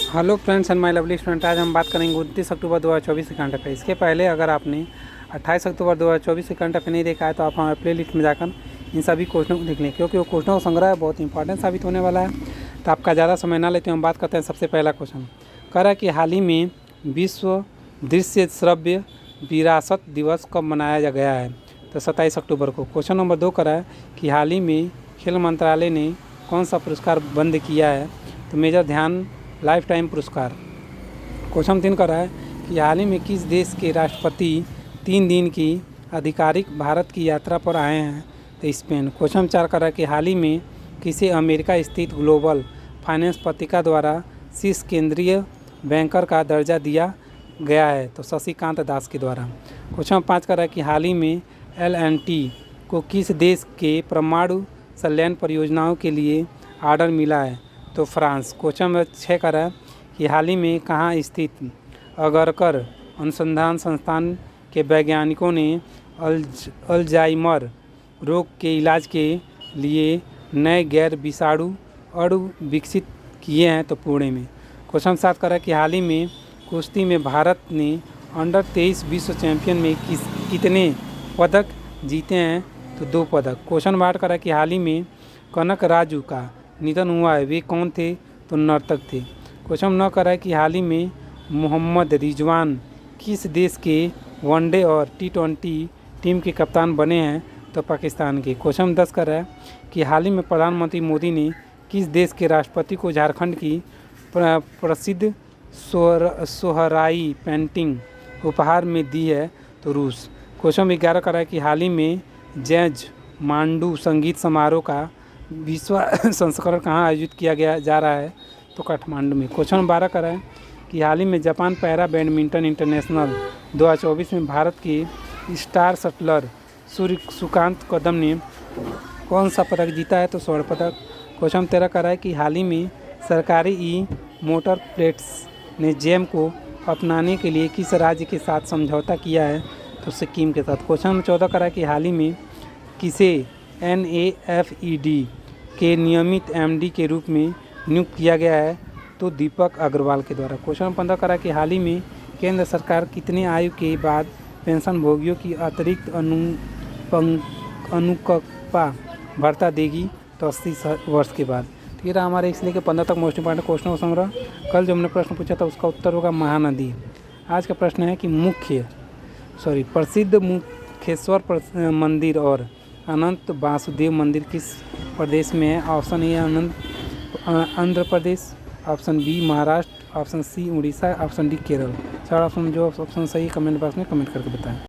Hello friends and my lovely student. आज हम बात करेंगे 29 अक्टूबर 2024 के करंट अफेयर। इसके पहले अगर आपने 28 अक्टूबर 2024 के करंट अफेयर नहीं देखा है तो आप हमारे प्ले लिस्ट में जाकर इन सभी क्वेश्चनों को देख लें, क्योंकि वो क्वेश्चनों का संग्रह बहुत इंपॉर्टेंट साबित होने वाला है। तो आपका ज़्यादा समय ना लेते हम बात करते हैं। सबसे पहला क्वेश्चन कह रहा है कि हाल ही में विश्व दृश्य श्रव्य विरासत दिवस कब मनाया गया है? तो 27 अक्टूबर को। क्वेश्चन नंबर 2 कह रहा है कि हाल ही में खेल मंत्रालय ने कौन सा पुरस्कार बंद किया है? तो मेजर ध्यान लाइफ टाइम पुरस्कार। क्वेश्चन 3 कर रहा है कि हाल ही में किस देश के राष्ट्रपति 3 दिन की आधिकारिक भारत की यात्रा पर आए हैं? तो स्पेन। क्वेश्चन 4 कर रहा है कि हाल ही में किसे अमेरिका स्थित ग्लोबल फाइनेंस पत्रिका द्वारा शीर्ष केंद्रीय बैंकर का दर्जा दिया गया है? तो शशिकांत दास के द्वारा। क्वेश्चन 5 कर रहा है कि हाल ही में L&T को किस देश के परमाणु संयंत्र परियोजनाओं के लिए ऑर्डर मिला है? तो फ्रांस। क्वेश्चन नंबर 6 कर रहा है कि हाल ही में कहाँ स्थित अगरकर अनुसंधान संस्थान के वैज्ञानिकों ने अल्जाइमर रोग के इलाज के लिए नए गैर विषाणु अणु विकसित किए हैं? तो पुणे में। क्वेश्चन 7 कर रहा है कि हाल ही में कुश्ती में भारत ने अंडर 23 विश्व चैंपियन में कितने पदक जीते हैं? तो 2 पदक। क्वेश्चन 8 कर रहा है कि हाल ही में कनक राजू का निधन हुआ है, वे कौन थे? तो नर्तक थे। क्वेश्चन 9 कर रहा है कि हाल ही में मोहम्मद रिजवान किस देश के वनडे और T20 टीम के कप्तान बने हैं? तो पाकिस्तान के। क्वेश्चन 10 कर रहा है कि हाल ही में प्रधानमंत्री मोदी ने किस देश के राष्ट्रपति को झारखंड की प्रसिद्ध सोहराई पेंटिंग उपहार में दी है? तो रूस। क्वेश्चन 11 कर रहा है कि हाल ही में जैज मांडू संगीत समारोह का विश्व संस्करण कहाँ आयोजित किया गया जा रहा है? तो काठमांडू में। क्वेश्चन 12 कर रहा है कि हाल ही में जापान पैरा बैडमिंटन इंटरनेशनल 2024 में भारत के स्टार शटलर सूर्यकांत कदम ने कौन सा पदक जीता है? तो स्वर्ण पदक। क्वेश्चन 13 कर रहा है कि हाल ही में सरकारी मोटर प्लेट्स ने जेम को अपनाने के लिए किस राज्य के साथ समझौता किया है? तो सिक्किम के साथ। क्वेश्चन 14 कर रहा है कि हाल ही में किसे NAFED के नियमित MD के रूप में नियुक्त किया गया है? तो दीपक अग्रवाल के द्वारा। क्वेश्चन 15 करा कि हाल ही में केंद्र सरकार कितने आयु के बाद पेंशन भोगियों की अतिरिक्त अनुकंपा भत्ता देगी? तो 80 वर्ष के बाद। तो ये रहा हमारे इसलिए कि 15 तक मोस्ट इंपॉर्टेंट क्वेश्चनों का संग्रह। कल जो हमने प्रश्न पूछा था उसका उत्तर होगा महानदी। आज का प्रश्न है कि प्रसिद्ध मुखेश्वर मंदिर और अनंत वासुदेव मंदिर किस प्रदेश में है? Option A Andhra Pradesh, option B Maharashtra, option C Orissa, option D Kerala. चार ऑप्शन जो ऑप्शन सही कमेंट बॉक्स में कमेंट करके बताएं।